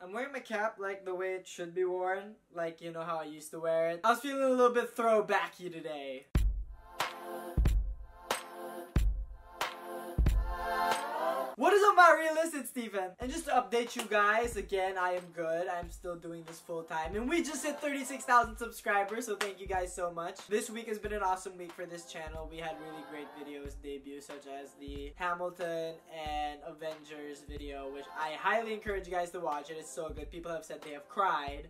I'm wearing my cap like the way it should be worn. Like, you know how I used to wear it. I was feeling a little bit throwbacky today. What is up, my realist? It's Steven. And just to update you guys, again, I am good. I'm still doing this full time. And we just hit 36,000 subscribers, so thank you guys so much. This week has been an awesome week for this channel. We had really great videos debut, such as the Hamilton and Avengers video, which I highly encourage you guys to watch. It is so good. People have said they have cried.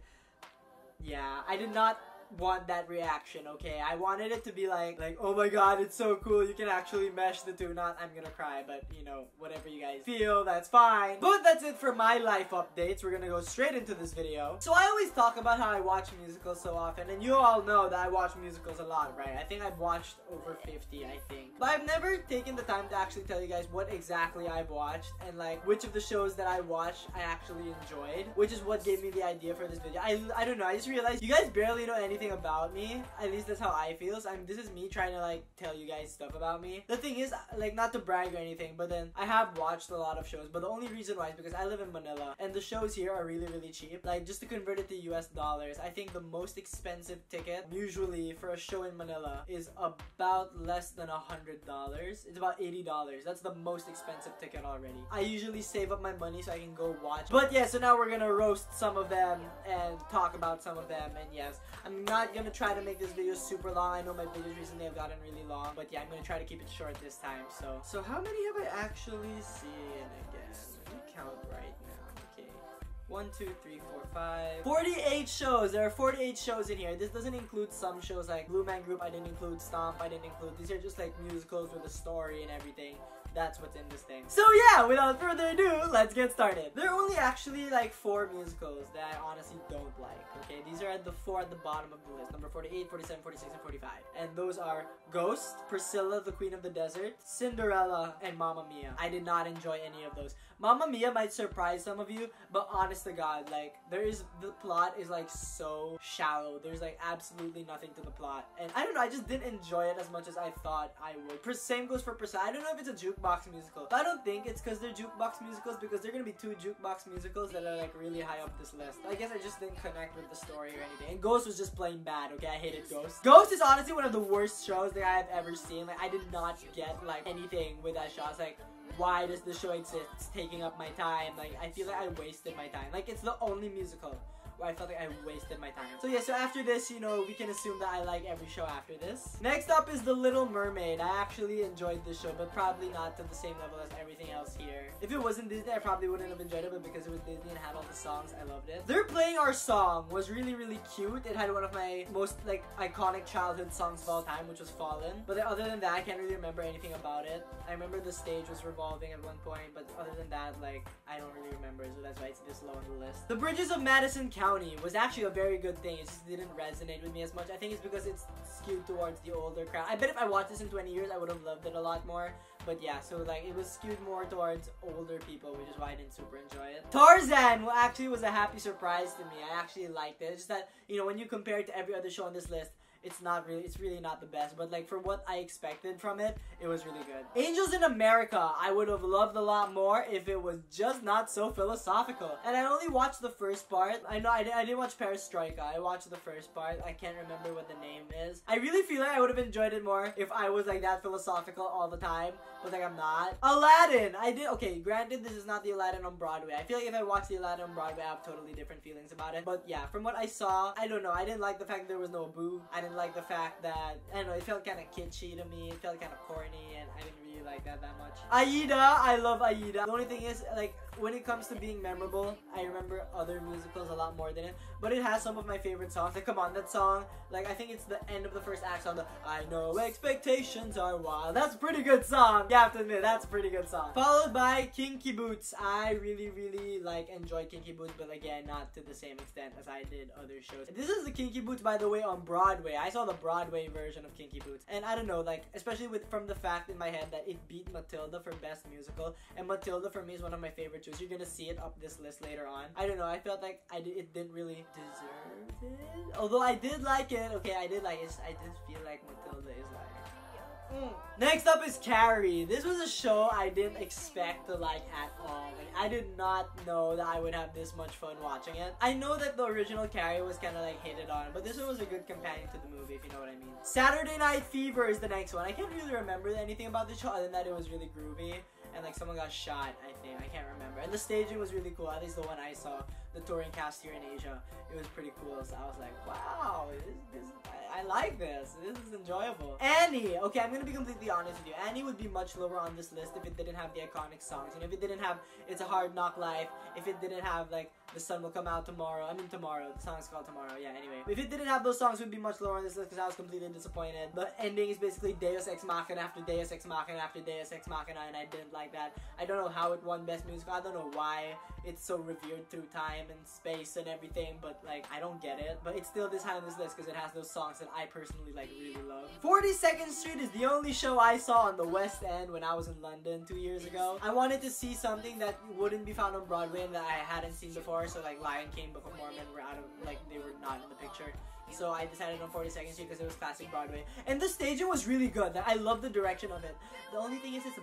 Yeah, I did not want that reaction, okay? I wanted it to be like, oh my god, it's so cool, you can actually mesh the two, not I'm gonna cry, but you know, whatever you guys feel, that's fine. But that's it for my life updates. We're gonna go straight into this video. So I always talk about how I watch musicals so often, and you all know that I watch musicals a lot, right? I think I've watched over 50, I think. But I've never taken the time to actually tell you guys what exactly I've watched, and like, which of the shows that I watched I actually enjoyed, which is what gave me the idea for this video. I don't know, I just realized you guys barely know anything about me. At least that's how I feel. So this is me trying to like tell you guys stuff about me. The thing is, like, not to brag or anything, but then I have watched a lot of shows, but the only reason why is because I live in Manila and the shows here are really cheap. Like, just to convert it to US dollars, I think the most expensive ticket usually for a show in Manila is about less than $100. It's about $80. That's the most expensive ticket already. I usually save up my money so I can go watch. But yeah, so now we're gonna roast some of them and talk about some of them. And yes, I'm not gonna try to make this video super long. I know my videos recently have gotten really long, but yeah, I'm gonna try to keep it short this time. So how many have I actually seen again? Let me count right now. Okay, 1, 2, 3, 4, 5, 48 shows. There are 48 shows in here. This doesn't include some shows like Blue Man Group. I didn't include Stomp. I didn't include. These are just like musicals with a story and everything. That's what's in this thing. So yeah, without further ado, let's get started. There are only actually like 4 musicals that I honestly don't like, okay? These are at the 4 at the bottom of the list. Number 48, 47, 46, and 45. And those are Ghost, Priscilla, the Queen of the Desert, Cinderella, and Mamma Mia. I did not enjoy any of those. Mamma Mia might surprise some of you, but honest to God, like, the plot is like so shallow. There's like absolutely nothing to the plot. And I don't know, I just didn't enjoy it as much as I thought I would. Same goes for Priscilla. I don't know if it's a jukebox musical. But I don't think it's because they're jukebox musicals, because they're gonna be 2 jukebox musicals that are like really high up this list. I guess I just didn't connect with the story or anything. And Ghost was just plain bad, okay? I hated Ghost. Ghost is honestly one of the worst shows that I have ever seen. Like, I did not get like anything with that show. I was like, why does this show exist? It's taking up my time. Like, I feel like I wasted my time. Like, it's the only musical where I felt like I wasted my time. So yeah, so after this, you know, we can assume that I like every show after this. Next up is The Little Mermaid. I actually enjoyed this show, but probably not to the same level as everything else here. If it wasn't Disney, I probably wouldn't have enjoyed it, but because it was Disney and had all the songs, I loved it. They're Playing Our Song was really cute. It had one of my most like iconic childhood songs of all time, which was Fallen. But other than that, I can't really remember anything about it. I remember the stage was revolving at one point, but other than that, like, I don't really remember, so that's why it's this low on the list. The Bridges of Madison County was actually a very good thing. It just didn't resonate with me as much. I think it's because it's skewed towards the older crowd. I bet if I watched this in 20 years, I would have loved it a lot more. But yeah, so like, it was skewed more towards older people, which is why I didn't super enjoy it. Tarzan actually was a happy surprise to me. I actually liked it. It's just that, you know, when you compare it to every other show on this list, it's really not the best, but like for what I expected from it, it was really good. Angels in America, I would have loved a lot more if it was just not so philosophical. And I only watched the first part. I know I didn't watch Perestroika. I watched the first part. I can't remember what the name is. I really feel like I would have enjoyed it more if I was like that philosophical all the time, but like I'm not. Aladdin, okay, granted this is not the Aladdin on Broadway. I feel like if I watched the Aladdin on Broadway, I have totally different feelings about it. But yeah, from what I saw, I don't know, I didn't like the fact that there was no Boo. I didn't like the fact that, I don't know, it felt kind of kitschy to me. It felt kind of corny, and I didn't really like that much. Aida, I love Aida. The only thing is, like, when it comes to being memorable, I remember other musicals a lot more than it, but it has some of my favorite songs. Like, come on, that song, like, I think it's the end of the first act song, the I know expectations are wild. That's a pretty good song. You have to admit, that's a pretty good song. Followed by Kinky Boots. I really like enjoy Kinky Boots, but again, not to the same extent as I did other shows. This is the Kinky Boots, by the way, on Broadway. I saw the Broadway version of Kinky Boots, and I don't know, like, especially from the fact in my head that it beat Matilda for best musical, and Matilda for me is one of my favorite shows. You're gonna see it up this list later on. I don't know, I felt like it didn't really deserve it, although I did like it. Okay, I did like it. I just feel like Matilda is like Next up is Carrie. This was a show I didn't expect to like at all. Like, I did not know that I would have this much fun watching it. I know that the original Carrie was kind of like hated on, but this one was a good companion to the movie, if you know what I mean. Saturday Night Fever is the next one. I can't really remember anything about the show other than that it was really groovy. And like someone got shot, I think. I can't remember. And the staging was really cool. At least the one I saw. The touring cast here in Asia. It was pretty cool. So I was like, wow, I like this. This is enjoyable. Annie. Okay, I'm gonna be completely honest with you. Annie would be much lower on this list if it didn't have the iconic songs. You know, if it didn't have It's a Hard Knock Life. If it didn't have like The Sun Will Come Out Tomorrow. I mean tomorrow. The song's called Tomorrow. Yeah, anyway. If it didn't have those songs, it would be much lower on this list because I was completely disappointed. The ending is basically Deus Ex Machina after Deus Ex Machina after Deus Ex Machina, and I didn't like that. I don't know how it won Best Musical. I don't know why it's so revered through time and space and everything, but like I don't get it. But it's still this high on this list because it has those songs that I personally like really love. 42nd Street is the only show I saw on the West End when I was in London 2 years ago. I wanted to see something that wouldn't be found on Broadway and that I hadn't seen before. So like Lion King, Book of Mormon were out of like they were not in the picture. So I decided on 42nd Street because it was classic Broadway. And the staging was really good. I love the direction of it. The only thing is it's a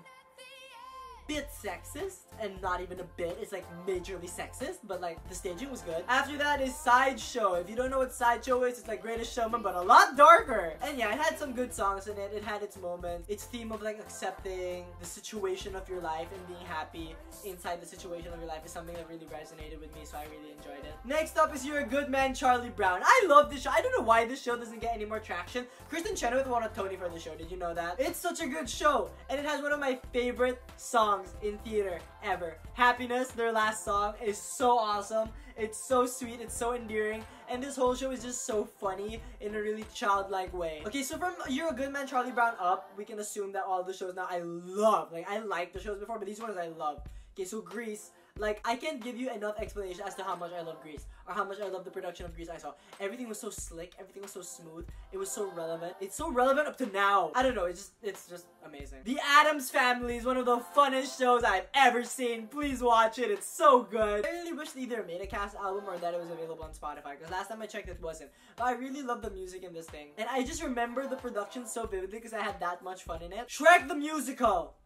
bit sexist, and not even a bit, it's like majorly sexist, but like the staging was good. After that is Sideshow. If you don't know what Sideshow is, it's like Greatest Showman but a lot darker. And yeah, it had some good songs in it. It had its moments. Its theme of like accepting the situation of your life and being happy inside the situation of your life is something that really resonated with me, so I really enjoyed it. Next up is You're a Good Man, Charlie Brown. I love this show. I don't know why this show doesn't get any more traction. Kristen Chenoweth won a Tony for the show. Did you know that? It's such a good show, and it has one of my favorite songs in theater ever. Happiness, their last song, is so awesome. It's so sweet, it's so endearing, and this whole show is just so funny in a really childlike way. Okay, so from You're a Good Man, Charlie Brown up, we can assume that all the shows now I love. Like, I liked the shows before, but these ones I love. Okay, so Grease. Like, I can't give you enough explanation as to how much I love Grease, or how much I love the production of Grease I saw. Everything was so slick, everything was so smooth, it was so relevant. It's so relevant up to now. I don't know, it's just amazing. The Addams Family is one of the funnest shows I've ever seen. Please watch it, it's so good. I really wish they either made a cast album or that it was available on Spotify, because last time I checked it wasn't. But I really love the music in this thing. And I just remember the production so vividly because I had that much fun in it. Shrek the Musical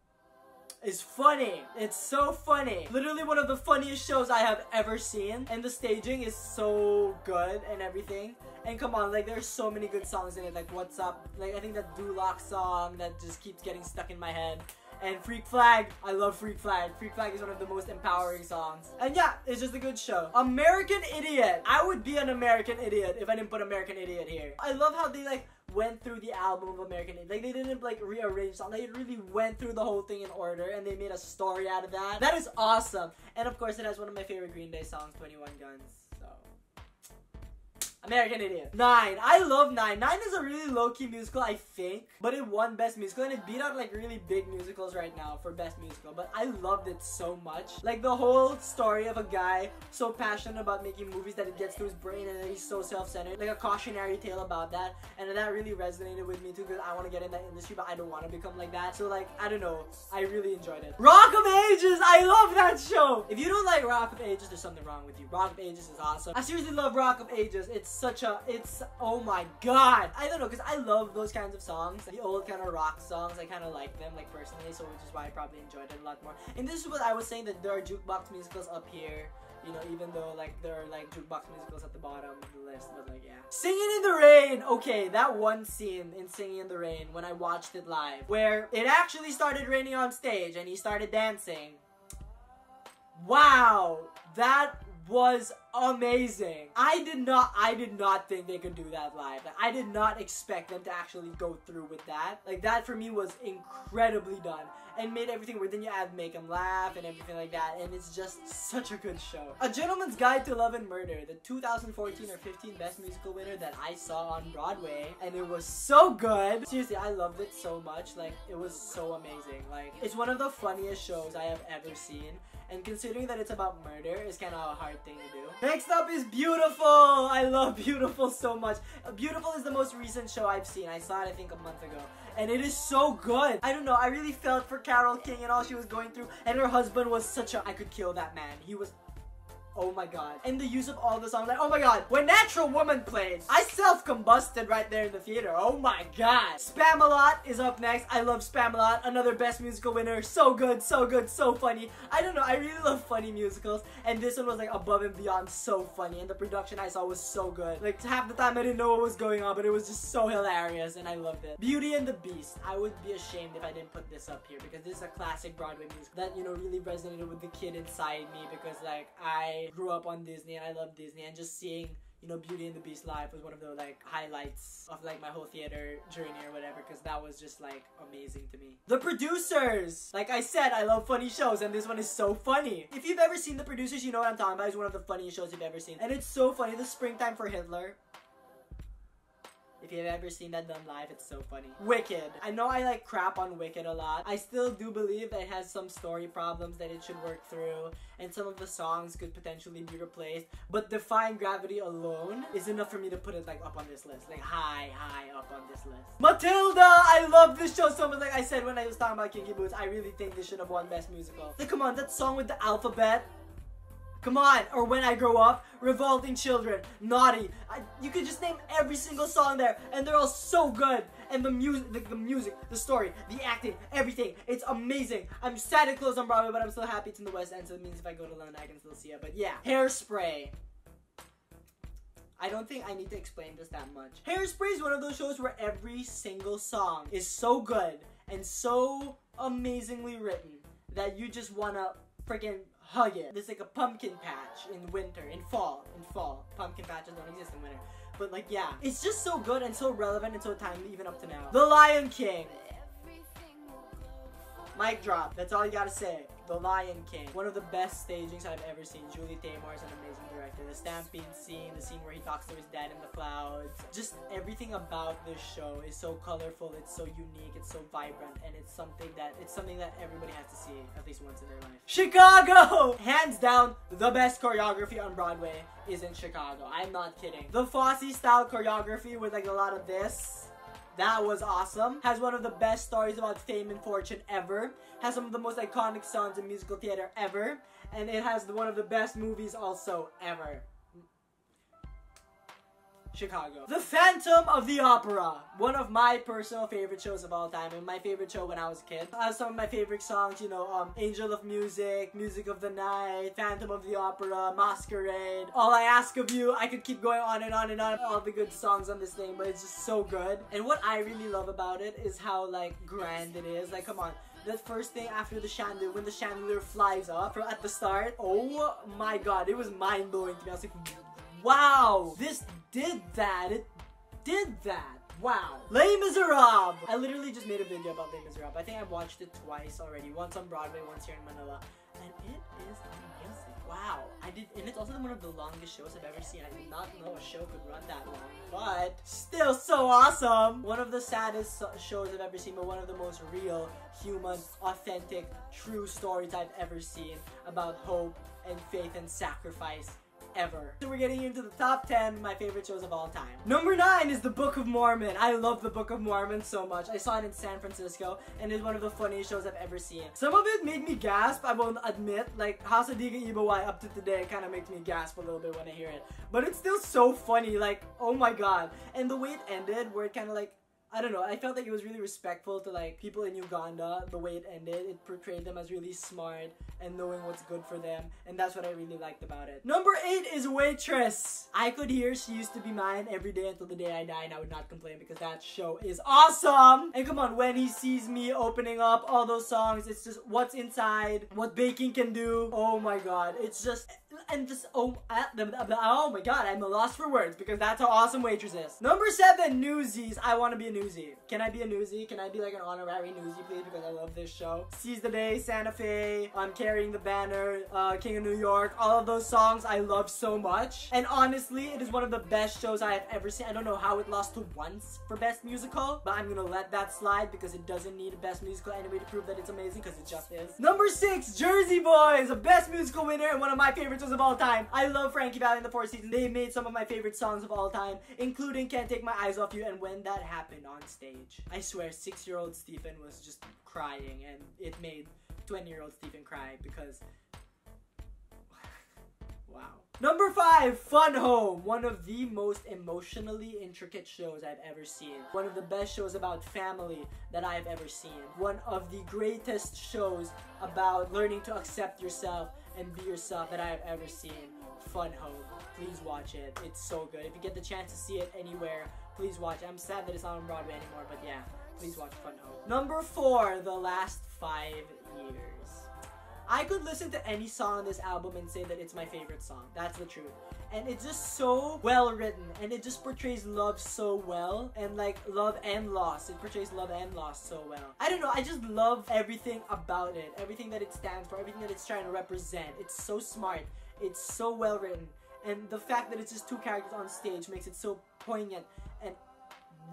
is funny. It's so funny. Literally one of the funniest shows I have ever seen. And the staging is so good and everything. And come on, like there's so many good songs in it. Like What's Up? Like I think that Duloc song that just keeps getting stuck in my head. And Freak Flag. I love Freak Flag. Freak Flag is one of the most empowering songs. And yeah, it's just a good show. American Idiot. I would be an American Idiot if I didn't put American Idiot here. I love how they like went through the album of American Idiot. Like they didn't like rearrange songs. They really went through the whole thing in order and they made a story out of that. That is awesome. And of course it has one of my favorite Green Day songs, 21 Guns. American Idiot. 9. I love 9. 9 is a really low-key musical, I think. But it won Best Musical and it beat out like really big musicals right now for Best Musical. But I loved it so much. Like the whole story of a guy so passionate about making movies that it gets to his brain and then he's so self-centered. Like a cautionary tale about that. And that really resonated with me too because I want to get in that industry but I don't want to become like that. So like, I don't know. I really enjoyed it. Rock of Ages! I love that show! If you don't like Rock of Ages, there's something wrong with you. Rock of Ages is awesome. I seriously love Rock of Ages. It's oh my god. I don't know, because I love those kinds of songs. The old kind of rock songs, I kind of like them, like personally, so which is why I probably enjoyed it a lot more. And this is what I was saying, that there are jukebox musicals up here, you know, even though like there are like jukebox musicals at the bottom of the list, but like yeah. Singing in the Rain! Okay, that one scene in Singing in the Rain, when I watched it live, where it actually started raining on stage and he started dancing. Wow! That was amazing. I did not think they could do that live. Like, I did not expect them to actually go through with that. Like that for me was incredibly done and made everything weird. Then you add Make 'Em Laugh and everything like that, and it's just such a good show. A Gentleman's Guide to Love and Murder, the 2014 or 15 Best Musical winner that I saw on Broadway, and it was so good. Seriously, I loved it so much. Like it was so amazing. Like it's one of the funniest shows I have ever seen. And considering that it's about murder, is kind of a hard thing to do. Next up is Beautiful! I love Beautiful so much. Beautiful is the most recent show I've seen. I saw it I think a month ago. And it is so good. I don't know, I really felt for Carole King and all she was going through. And her husband was such a... I could kill that man. He was... Oh my god. And the use of all the songs, like, oh my god, when Natural Woman played, I self-combusted right there in the theater. Oh my god. Spam-A-Lot is up next. I love Spam-A-Lot, another Best Musical winner. So good, so funny. I don't know, I really love funny musicals, and this one was like above and beyond so funny, and the production I saw was so good. Like half the time I didn't know what was going on, but it was just so hilarious, and I loved it. Beauty and the Beast. I would be ashamed if I didn't put this up here, because this is a classic Broadway musical that, you know, really resonated with the kid inside me, because like I grew up on Disney and I love Disney, and just seeing, you know, Beauty and the Beast live was one of the like highlights of like my whole theater journey or whatever, because that was just like amazing to me. The Producers! Like I said, I love funny shows, and this one is so funny. If you've ever seen The Producers, you know what I'm talking about. It's one of the funniest shows you've ever seen, and it's so funny. The Springtime for Hitler. If you've ever seen that done live, it's so funny. Wicked. I know I like crap on Wicked a lot. I still do believe that it has some story problems that it should work through, and some of the songs could potentially be replaced, but Defying Gravity alone is enough for me to put it like up on this list. Like high up on this list. Matilda! I love this show so much. Like I said when I was talking about Kinky Boots, I really think this should have won Best Musical. Like come on, that song with the alphabet. Come on, or When I Grow Up, Revolting Children, Naughty. You could just name every single song there, and they're all so good. And the music, the story, the acting, everything, it's amazing. I'm sad it closed on Broadway, but I'm still happy it's in the West End, so it means if I go to London, I can still see it. But yeah, Hairspray. I don't think I need to explain this that much. Hairspray is one of those shows where every single song is so good and so amazingly written that you just wanna freaking hug it. There's like a pumpkin patch in winter, in fall. Pumpkin patches don't exist in winter. But like, yeah. It's just so good and so relevant and so timely even up to now. The Lion King. Mic drop. That's all you gotta say. The Lion King. One of the best stagings I've ever seen. Julie Taymor is an amazing director. The stampede scene, the scene where he talks to his dad in the clouds. Just everything about this show is so colorful, it's so unique, it's so vibrant, and it's something that everybody has to see at least once in their life. Chicago! Hands down, the best choreography on Broadway is in Chicago. I'm not kidding. The Fosse style choreography with like a lot of this. That was awesome. Has one of the best stories about fame and fortune ever. Has some of the most iconic songs in musical theater ever. And it has one of the best movies also ever. Chicago. The Phantom of the Opera. One of my personal favorite shows of all time, and my favorite show when I was a kid. I have some of my favorite songs, you know, Angel of Music, Music of the Night, Phantom of the Opera, Masquerade, All I Ask of You. I could keep going on and on and on. All the good songs on this thing, but it's just so good. And what I really love about it is how, like, grand it is. Like, come on. The first thing after the chandelier, when the chandelier flies up at the start, oh my god, it was mind-blowing to me. I was like, wow, this did that. It did that. Wow. Les Miserables. I literally just made a video about Les Miserables. I think I've watched it twice already. Once on Broadway, once here in Manila. And it is amazing. Wow. And it's also one of the longest shows I've ever seen. I did not know a show could run that long. But still so awesome. One of the saddest shows I've ever seen, but one of the most real, human, authentic, true stories I've ever seen about hope and faith and sacrifice ever. So we're getting into the top 10 my favorite shows of all time. Number 9 is The Book of Mormon. I love The Book of Mormon so much. I saw it in San Francisco, and it's one of the funniest shows I've ever seen. Some of it made me gasp, I won't admit. Like, Hasadiga Ibawai up to today kind of makes me gasp a little bit when I hear it. But it's still so funny, like, oh my god. And the way it ended, where it kind of like, I don't know, I felt like it was really respectful to like people in Uganda, the way it ended. It portrayed them as really smart and knowing what's good for them, and that's what I really liked about it. Number 8 is Waitress. I could hear She Used to Be Mine every day until the day I die, and I would not complain because that show is awesome. And come on, When He Sees Me, Opening Up, all those songs, it's just what's inside, what baking can do. Oh my god, it's just, and just, oh my god, I'm lost for words because that's how awesome Waitress is. Number 7, Newsies. I want to be a newsie. Can I be a newsie? Can I be like an honorary newsie, please? Because I love this show. Seize the Day, Santa Fe, Carrying the Banner, King of New York. All of those songs I love so much. And honestly, it is one of the best shows I have ever seen. I don't know how it lost to once for Best Musical, but I'm gonna let that slide because it doesn't need a Best Musical anyway to prove that it's amazing, because it just is. Number 6, Jersey Boys, a Best Musical winner and one of my favorite shows of all time. I love Frankie Valli and the Four Seasons. They made some of my favorite songs of all time, including Can't Take My Eyes Off You and When That Happened on stage. I swear, 6-year-old Stephen was just crying, and it made 20-year-old Stephen cry because Wow. Number 5, Fun Home. One of the most emotionally intricate shows I've ever seen. One of the best shows about family that I've ever seen. One of the greatest shows about learning to accept yourself and be yourself that I've ever seen. Fun Home. Please watch it. It's so good. If you get the chance to see it anywhere, please watch it. I'm sad that it's not on Broadway anymore, but yeah, please watch Fun Home. Number 4, The Last 5 Years. I could listen to any song on this album and say that it's my favorite song. That's the truth. And it's just so well written, and it just portrays love so well, and like love and loss. It portrays love and loss so well. I don't know, I just love everything about it. Everything that it stands for, everything that it's trying to represent. It's so smart. It's so well written. And the fact that it's just 2 characters on stage makes it so poignant, and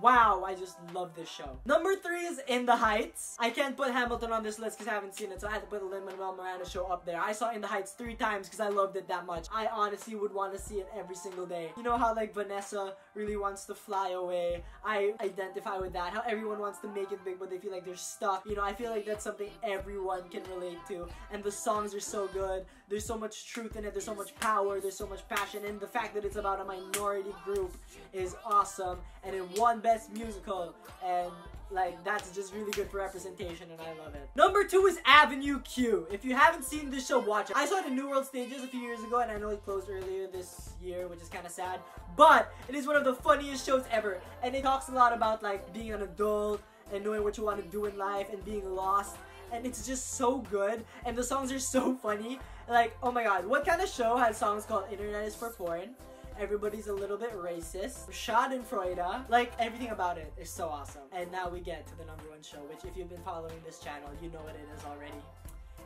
wow, I just love this show. Number 3 is In the Heights. I can't put Hamilton on this list because I haven't seen it, so I had to put the Lin-Manuel Miranda show up there. I saw In the Heights 3 times because I loved it that much. I honestly would want to see it every single day. You know how like Vanessa really wants to fly away? I identify with that. How everyone wants to make it big but they feel like they're stuck. You know, I feel like that's something everyone can relate to. And the songs are so good. There's so much truth in it. There's so much power. There's so much passion. And the fact that it's about a minority group is awesome. And it won Best Musical, and like that's just really good for representation, and I love it. Number 2 is Avenue Q. If you haven't seen this show, watch it. I saw it in New World Stages a few years ago, and I know it closed earlier this year, which is kind of sad, but it is one of the funniest shows ever, and it talks a lot about like being an adult and knowing what you want to do in life and being lost, and it's just so good, and the songs are so funny. Like, oh my god, what kind of show has songs called Internet is for Porn? Everybody's a little bit racist. Schadenfreude. Like, everything about it is so awesome. And now we get to the number 1 show, which if you've been following this channel, you know what it is already.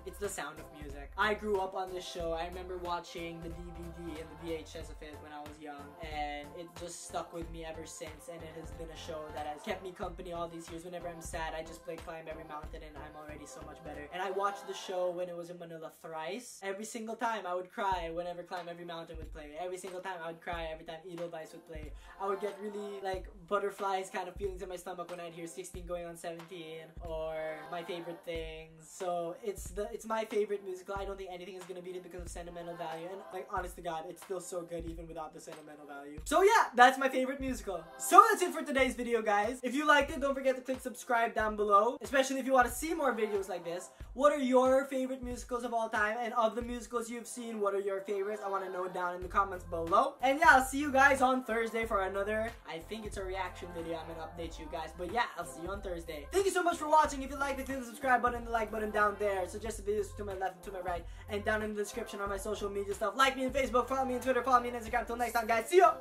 It's The Sound of Music. I grew up on this show. I remember watching the DVD and the VHS of it when I was young, and it just stuck with me ever since, and it has been a show that has kept me company all these years. Whenever I'm sad, I just play Climb Every Mountain, and I'm already so much better. And I watched the show when it was in Manila thrice. Every single time I would cry whenever Climb Every Mountain would play. Every single time I would cry every time Edelweiss would play. I would get really like butterflies kind of feelings in my stomach when I'd hear 16 going on 17 or My Favorite Things. So it's my favorite musical. I don't think anything is gonna beat it because of sentimental value, and like honest to god, it's still so good even without the sentimental value. So yeah, that's my favorite musical. So that's it for today's video, guys. If you liked it, don't forget to click subscribe down below, especially if you want to see more videos like this. What are your favorite musicals of all time, and of the musicals you've seen, what are your favorites? I want to know down in the comments below. And yeah, I'll see you guys on Thursday for another, I think it's a reaction video. I'm gonna update you guys, but yeah, I'll see you on Thursday. Thank you so much for watching. If you liked it, click the subscribe button and the like button down there. Suggested videos to my left and to my right, and down in the description are my social media stuff. Like me on Facebook, follow me on Twitter, follow me on Instagram. Till next time, guys, see ya!